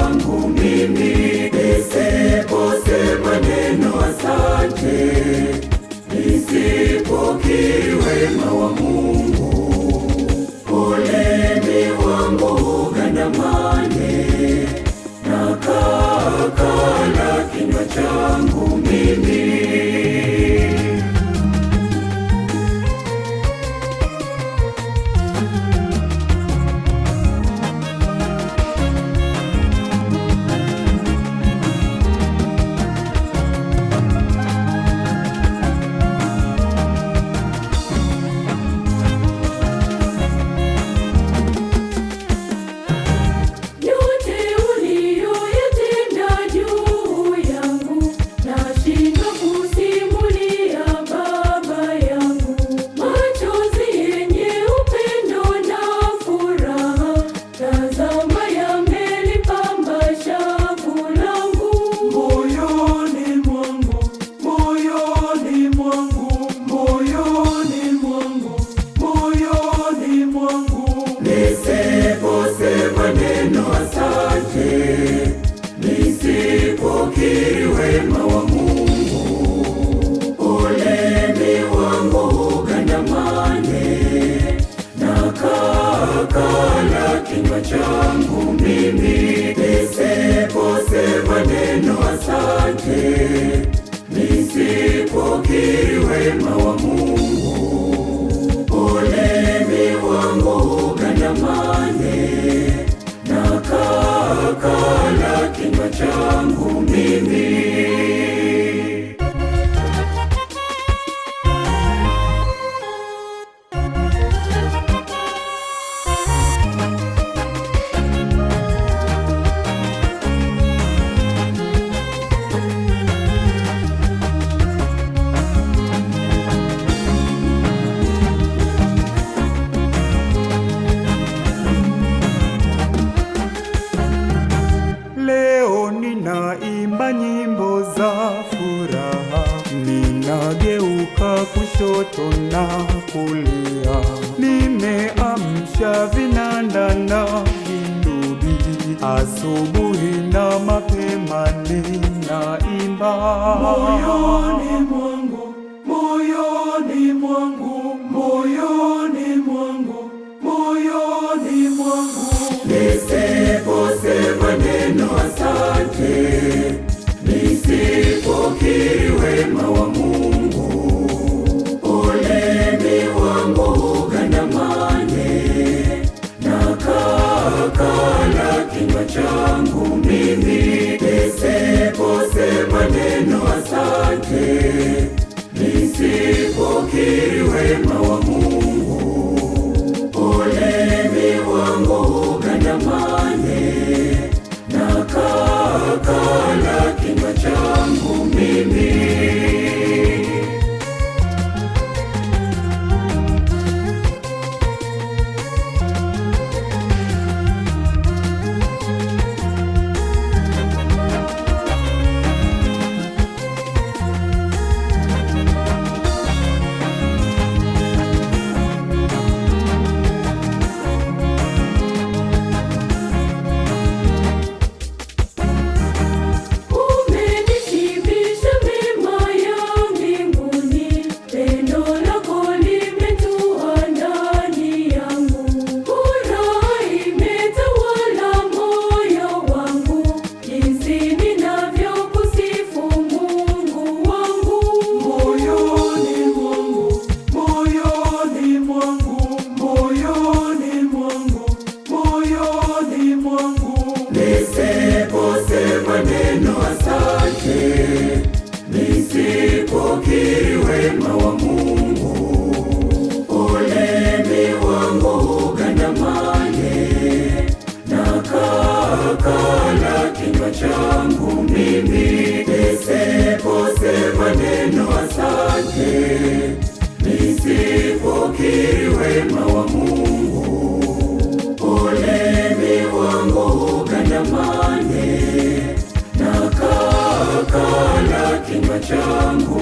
changu mimi, nisiposema neno asante, nisipokiri wema wa Mungu, ulimi wangu ugandamane na kakala kinywa changu mimi. Nisiposema neno asante, nisipokiri wema wa Mungu, ulimi wangu ugandamane na kakala kinywa changu mimi. Nisiposema neno asante, nisipokiri wema wa Mungu, ulimi wangu ugandamane na kakala kinywa changu mimi. Ninaimba nyimbo za furaha, ninageuka kushoto na kulia, nimeamsha vinanda na vindubi, asubuhi na mapema ninaimba. Moyoni mwangu, moyoni mwangu, moyoni mwangu, moyoni mwangu, nisiposema neno asante, nisipokiri wema wa Mungu, ulimi wangu ugandamane na kakala kinywa changu mimi. Nisiposema neno asante, nisipokiri wema wa Mungu, ulimi wangu ugandamane na kakala kinywa changu mimi. Nisiposema neno asante, nisipokiri wema wa Mungu, ulimi wangu ugandamane na kakala kinywa changu mimi. Nisiposema neno asante, nisipokiri wema wa Mungu, ulimi wangu ugandamane na kakala kinywa changu